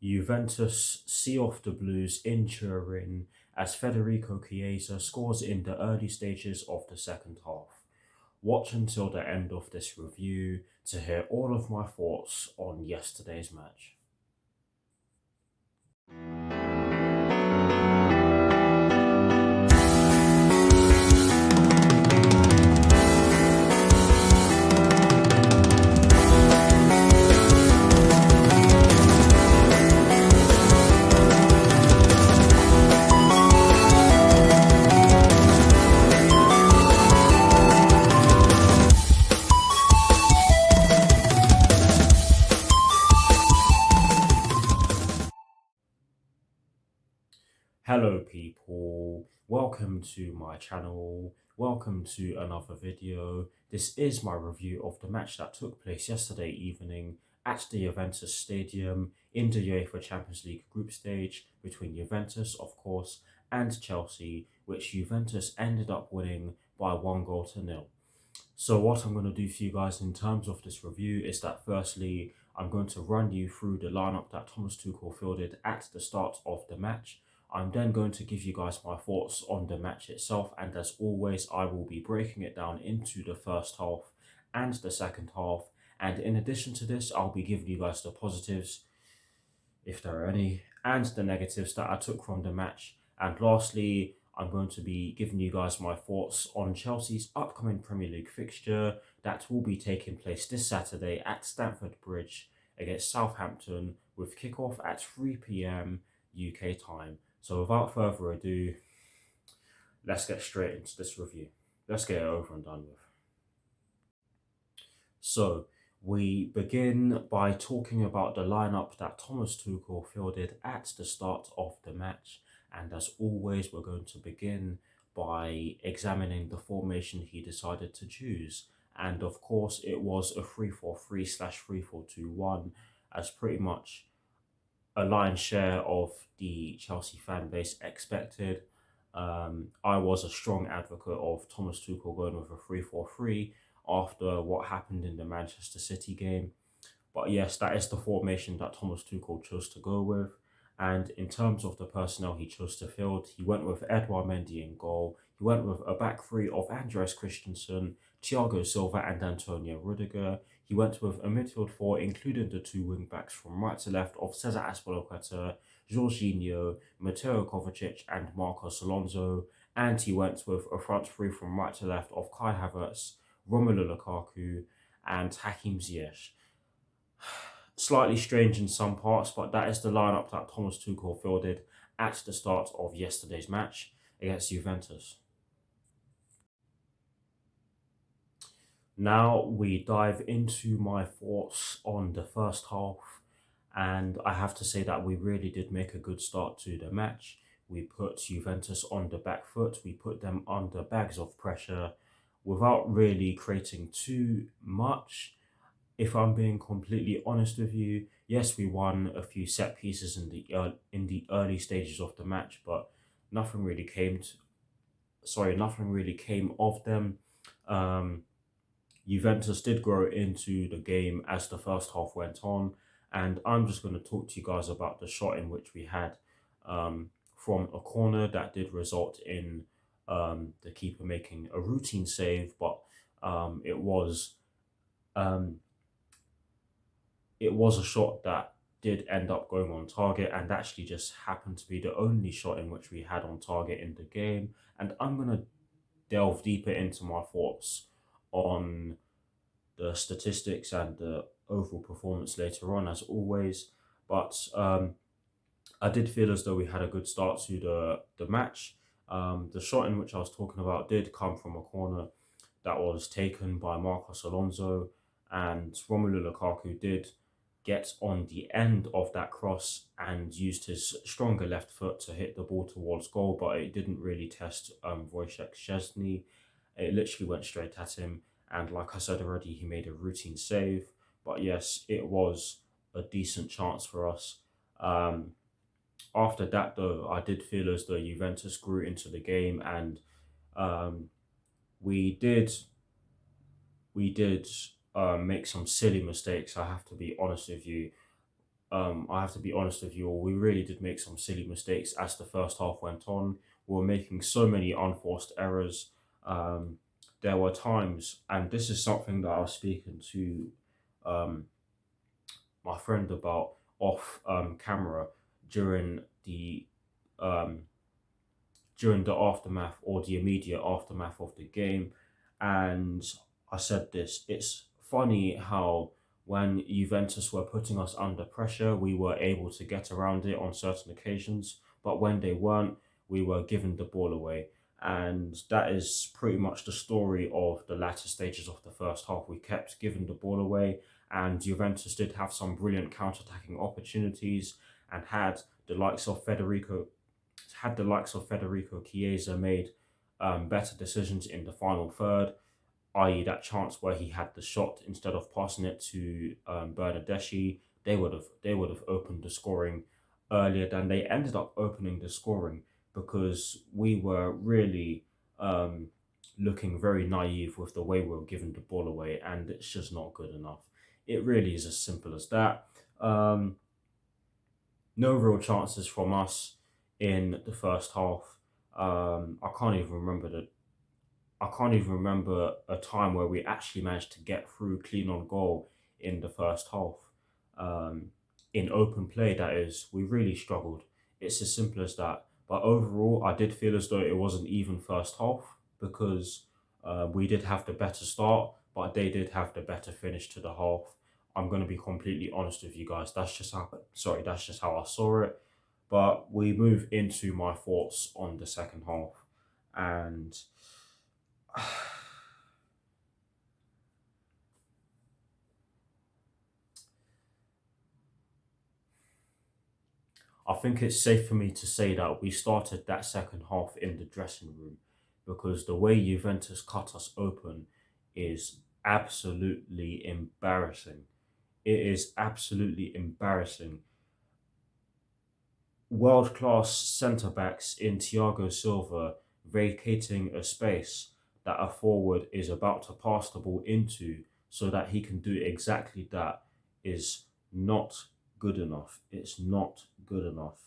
Juventus see off the Blues in Turin as Federico Chiesa scores in the early stages of the second half. Watch until the end of this review to hear all of my thoughts on yesterday's match. Hello people, welcome to my channel, welcome to another video. This is my review of the match that took place yesterday evening at the Juventus Stadium in the UEFA Champions League group stage between Juventus, of course, and Chelsea, which Juventus ended up winning by 1-0. So what I'm going to do for you guys in terms of this review is that firstly, I'm going to run you through the lineup that Thomas Tuchel fielded at the start of the match. I'm then going to give you guys my thoughts on the match itself, and as always, I will be breaking it down into the first half and the second half. And in addition to this, I'll be giving you guys the positives, if there are any, and the negatives that I took from the match. And lastly, I'm going to be giving you guys my thoughts on Chelsea's upcoming Premier League fixture that will be taking place this Saturday at Stamford Bridge against Southampton, with kickoff at 3 p.m. UK time. So without further ado, let's get straight into this review. Let's get it over and done with. So we begin by talking about the lineup that Thomas Tuchel fielded at the start of the match. And as always, we're going to begin by examining the formation he decided to choose. And of course, it was a 3-4-3/3-4-2-1, as pretty much a lion's share of the Chelsea fan base expected. I was a strong advocate of Thomas Tuchel going with a 3-4-3 after what happened in the Manchester City game. But yes, that is the formation that Thomas Tuchel chose to go with. And in terms of the personnel he chose to field, he went with Edouard Mendy in goal. He went with a back three of Andreas Christensen, Thiago Silva and Antonio Rudiger. He went with a midfield four, including the two wing-backs from right to left of Cesar Azpilicueta, Jorginho, Mateo Kovacic and Marcos Alonso. And he went with a front three from right to left of Kai Havertz, Romelu Lukaku and Hakim Ziyech. Slightly strange in some parts, but that is the lineup that Thomas Tuchel fielded at the start of yesterday's match against Juventus. Now we dive into my thoughts on the first half, and I have to say that we really did make a good start to the match. We put Juventus on the back foot, we put them under bags of pressure without really creating too much. If I'm being completely honest with you, yes, we won a few set pieces in the early stages of the match, but nothing really came of them. Juventus did grow into the game as the first half went on, and I'm just going to talk to you guys about the shot in which we had from a corner that did result in the keeper making a routine save, but it was a shot that did end up going on target, and actually just happened to be the only shot in which we had on target in the game. And I'm going to delve deeper into my thoughts on the statistics and the overall performance later on, as always. But I did feel as though we had a good start to the match. The shot in which I was talking about did come from a corner that was taken by Marcos Alonso, and Romelu Lukaku did get on the end of that cross and used his stronger left foot to hit the ball towards goal, but it didn't really test Wojciech Szczesny. It literally went straight at him, and like I said already, he made a routine save. But yes, it was a decent chance for us. After that, though, I did feel as though Juventus grew into the game, and we did make some silly mistakes. I have to be honest with you. I have to be honest with you, we really did make some silly mistakes as the first half went on. We were making so many unforced errors. Um, there were times, and this is something that I was speaking to um, my friend about off camera during the um, during the aftermath or the immediate aftermath of the game. And I said this, it's funny how when Juventus were putting us under pressure, we were able to get around it on certain occasions. But when they weren't, we were giving the ball away. And that is pretty much the story of the latter stages of the first half. We kept giving the ball away, and Juventus did have some brilliant counter-attacking opportunities and the likes of Federico Chiesa made better decisions in the final third, i.e., that chance where he had the shot instead of passing it to Bernardeschi, they would have opened the scoring earlier than they ended up opening the scoring because we were really um, looking very naive with the way we were giving the ball away, and it's just not good enough. It really is as simple as that. Um, no real chances from us in the first half. I can't even remember a time where we actually managed to get through clean on goal in the first half. Um, in open play, that is, we really struggled. It's as simple as that. But overall, I did feel as though it wasn't even first half because we did have the better start, but they did have the better finish to the half. I'm going to be completely honest with you guys. That's just how I saw it. But we move into my thoughts on the second half, and I think it's safe for me to say that we started that second half in the dressing room because the way Juventus cut us open is absolutely embarrassing. It is absolutely embarrassing. World class centre backs in Thiago Silva vacating a space that a forward is about to pass the ball into so that he can do exactly that is not good enough. It's not good enough.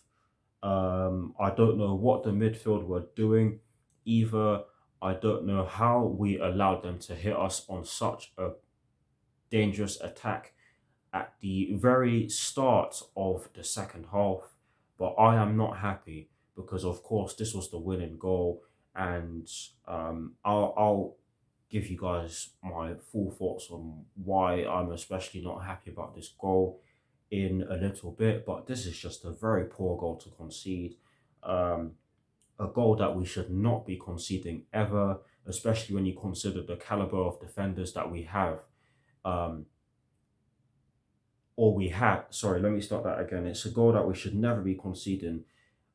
I don't know what the midfield were doing either. I don't know how we allowed them to hit us on such a dangerous attack at the very start of the second half, but I am not happy because, of course, this was the winning goal, and I'll give you guys my full thoughts on why I'm especially not happy about this goal in a little bit. But this is just a very poor goal to concede. Um, a goal that we should not be conceding ever, especially when you consider the caliber of defenders that we have. Um, or we had. Sorry, let me start that again. It's a goal that we should never be conceding,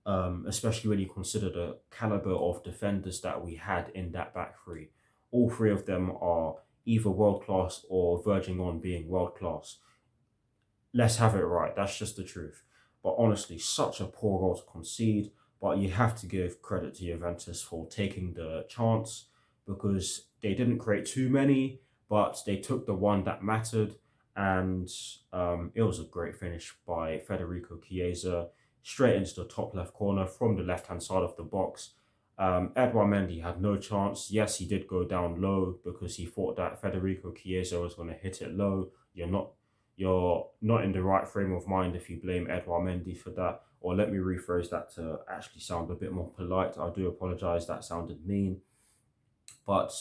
especially when you consider the caliber of defenders that we had in that back three. All three of them are either world class or verging on being world class. Let's have it right. That's just the truth. But honestly, such a poor goal to concede. But you have to give credit to Juventus for taking the chance because they didn't create too many, but they took the one that mattered. And it was a great finish by Federico Chiesa, straight into the top left corner from the left hand side of the box. Edouard Mendy had no chance. Yes, he did go down low because he thought that Federico Chiesa was going to hit it low. You're not in the right frame of mind if you blame Edouard Mendy for that. Or let me rephrase that to actually sound a bit more polite. I do apologise, that sounded mean. But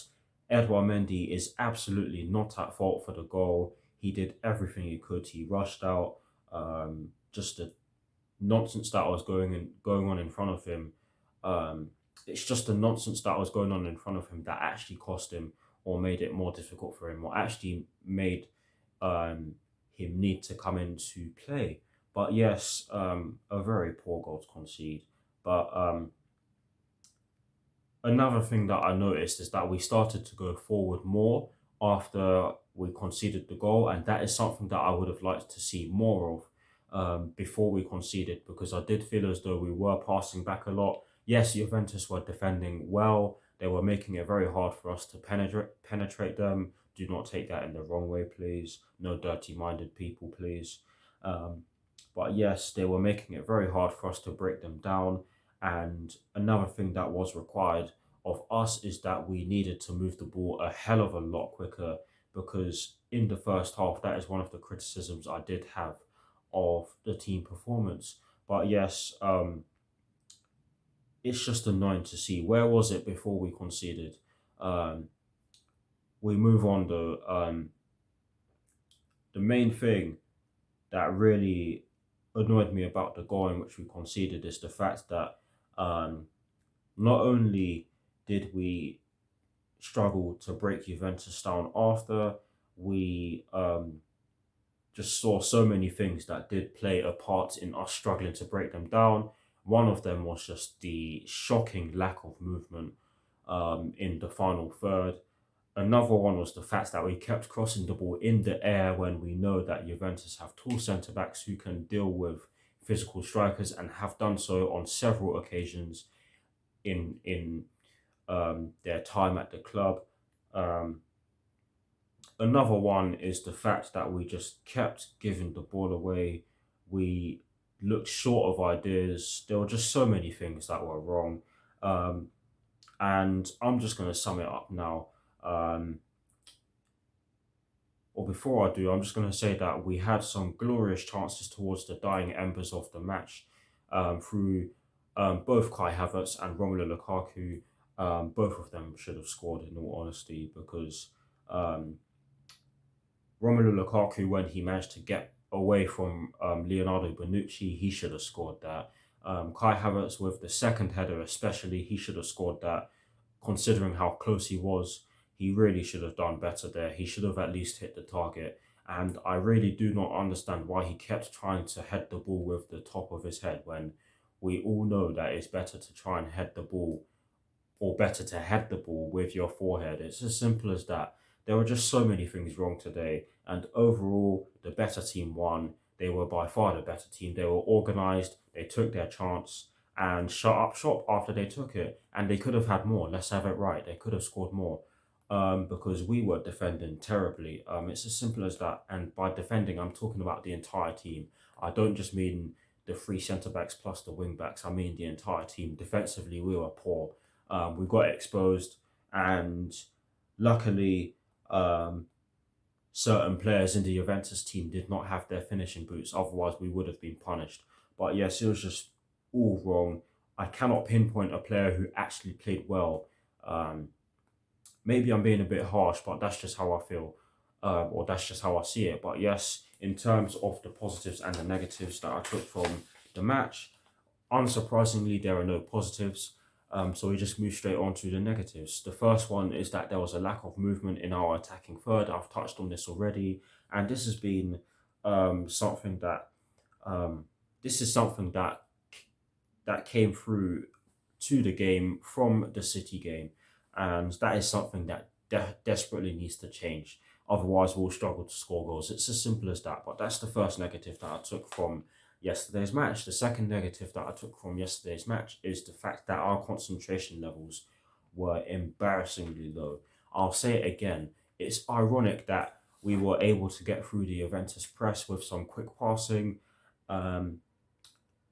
Edouard Mendy is absolutely not at fault for the goal. He did everything he could. He rushed out. Just the nonsense that was going on in front of him. Um, it's just the nonsense that was going on in front of him that actually cost him or made it more difficult for him or actually made um, him need to come into play. But yes, a very poor goal to concede. But another thing that I noticed is that we started to go forward more after we conceded the goal, and that is something that I would have liked to see more of before we conceded because I did feel as though we were passing back a lot. Yes, Juventus were defending well. They were making it very hard for us to penetrate them. Do not take that in the wrong way, please. No dirty-minded people, please. Um, But yes, they were making it very hard for us to break them down. And another thing that was required of us is that we needed to move the ball a hell of a lot quicker, because in the first half, that is one of the criticisms I did have of the team performance. But yes, it's just annoying to see. Where was it before we conceded? Um, we move on though. The main thing that really annoyed me about the goal in which we conceded is the fact that um, not only did we struggle to break Juventus down after, we just saw so many things that did play a part in us struggling to break them down. One of them was just the shocking lack of movement in the final third. Another one was the fact that we kept crossing the ball in the air when we know that Juventus have tall centre backs who can deal with physical strikers and have done so on several occasions in their time at the club. Um, Another one is the fact that we just kept giving the ball away. We looked short of ideas. There were just so many things that were wrong. Um, and I'm just going to sum it up now. Or before I do, I'm just going to say that we had some glorious chances towards the dying embers of the match through both Kai Havertz and Romelu Lukaku. Both of them should have scored, in all honesty, because um, Romelu Lukaku, when he managed to get away from Leonardo Bonucci, he should have scored that. Kai Havertz with the second header especially, he should have scored that. Considering how close he was, he really should have done better there. He should have at least hit the target. And I really do not understand why he kept trying to head the ball with the top of his head, when we all know that it's better to try and head the ball, or better to head the ball with your forehead. It's as simple as that. There were just so many things wrong today, and overall, the better team won. They were by far the better team. They were organised, they took their chance, and shut up shop after they took it. And they could have had more, let's have it right. They could have scored more because we were defending terribly. It's as simple as that. And by defending, I'm talking about the entire team. I don't just mean the three centre backs plus the wing backs, I mean the entire team. Defensively, we were poor. We got exposed, and luckily, certain players in the Juventus team did not have their finishing boots. Otherwise, we would have been punished. But yes, it was just all wrong. I cannot pinpoint a player who actually played well. Maybe I'm being a bit harsh, but that's just how I feel, or that's just how I see it. But yes, in terms of the positives and the negatives that I took from the match, unsurprisingly, there are no positives. So we just move straight on to the negatives. The first one is that there was a lack of movement in our attacking third. I've touched on this already, and this has been something that this is something that came through to the game from the City game, and that is something that desperately needs to change. Otherwise, we'll struggle to score goals. It's as simple as that. But that's the first negative that I took from yesterday's match. The second negative that I took from yesterday's match is the fact that our concentration levels were embarrassingly low. I'll say it again. It's ironic that we were able to get through the Juventus press with some quick passing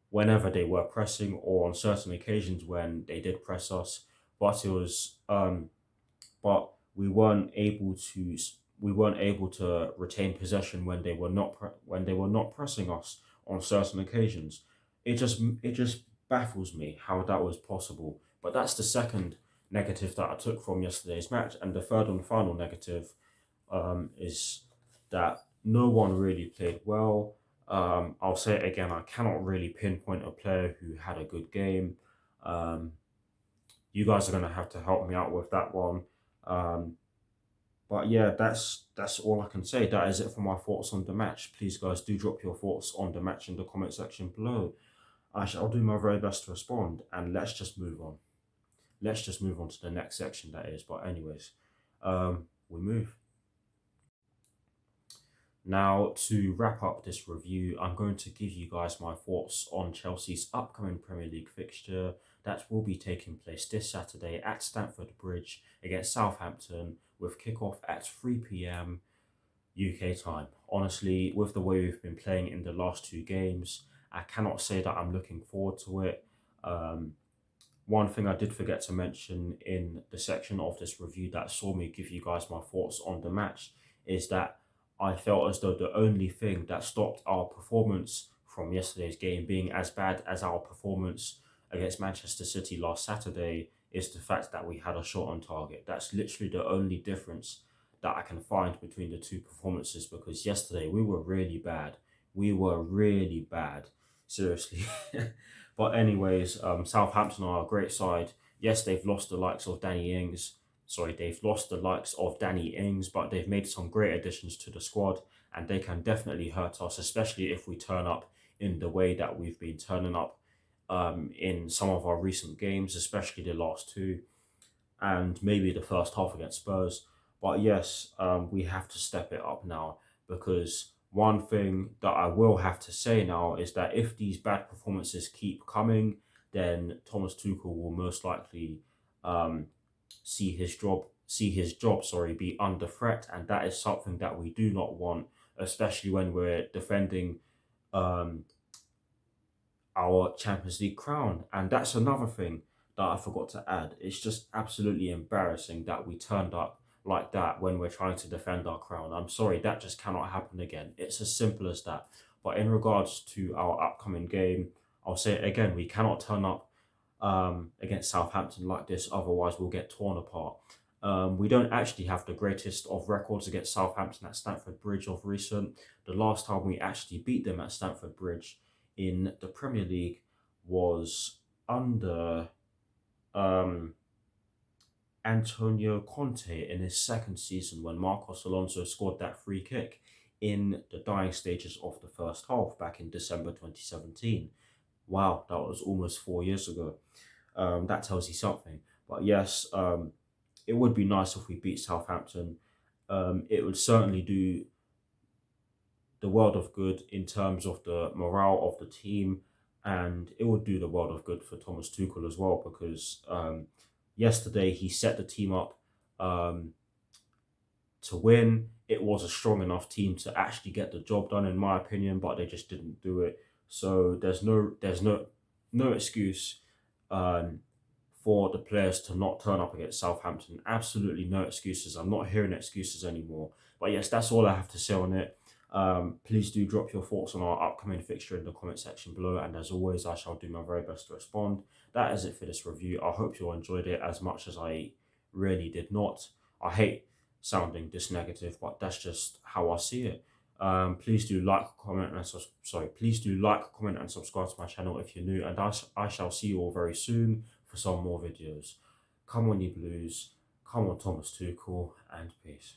whenever they were pressing, or on certain occasions when they did press us. But it was but we weren't able to retain possession when they were not pressing us on certain occasions. It just baffles me how that was possible. But that's the second negative that I took from yesterday's match, and the third and final negative is that no one really played well. I'll say it again. I cannot really pinpoint a player who had a good game. Um, you guys are gonna have to help me out with that one. Um, but yeah, that's all I can say. That is it for my thoughts on the match. Please, guys, do drop your thoughts on the match in the comment section below. I shall do my very best to respond, and let's just move on. Let's just move on to the next section, that is. But anyways, we move. Now, to wrap up this review, I'm going to give you guys my thoughts on Chelsea's upcoming Premier League fixture that will be taking place this Saturday at Stamford Bridge against Southampton, with kickoff at 3 p.m. UK time. honestly, with the way we've been playing in the last two games, I cannot say that I'm looking forward to it. Um, One thing I did forget to mention in the section of this review that saw me give you guys my thoughts on the match is that I felt as though the only thing that stopped our performance from yesterday's game being as bad as our performance against Manchester City last Saturday is the fact that we had a shot on target. That's literally the only difference that I can find between the two performances, because yesterday we were really bad. We were really bad. Seriously. But anyways, Southampton are a great side. Yes, they've lost the likes of Danny Ings. Sorry, they've lost the likes of Danny Ings, but they've made some great additions to the squad, and they can definitely hurt us, especially if we turn up in the way that we've been turning up in some of our recent games, especially the last two, and maybe the first half against Spurs. But yes, we have to step it up now, because one thing that I will have to say now is that if these bad performances keep coming, then Thomas Tuchel will most likely um, see his job be under threat, and that is something that we do not want, especially when we're defending um, our Champions League crown. And that's another thing that I forgot to add. It's just absolutely embarrassing that we turned up like that when we're trying to defend our crown. I'm sorry, that just cannot happen again. It's as simple as that. But in regards to our upcoming game, I'll say it again, we cannot turn up against Southampton like this, otherwise we'll get torn apart. We don't actually have the greatest of records against Southampton at Stamford Bridge of recent. The last time we actually beat them at Stamford Bridge in the Premier League was under um, Antonio Conte in his second season, when Marcos Alonso scored that free kick in the dying stages of the first half back in December 2017. Wow, that was almost 4 years ago. That tells you something. But yes, it would be nice if we beat Southampton. It would certainly do the world of good in terms of the morale of the team, and it would do the world of good for Thomas Tuchel as well, because yesterday he set the team up um, to win. It was a strong enough team to actually get the job done, in my opinion, but they just didn't do it. So there's no excuse um, for the players to not turn up against Southampton. Absolutely no excuses. I'm not hearing excuses anymore. But yes, that's all I have to say on it. Please do drop your thoughts on our upcoming fixture in the comment section below, and as always, I shall do my very best to respond. That is it for this review. I hope you all enjoyed it as much as I really did not. I hate sounding this negative, but that's just how I see it. Please do like, comment, and please do like, comment, and subscribe to my channel if you're new, and I shall see you all very soon for some more videos. Come on, you Blues. Come on, Thomas Tuchel, and peace.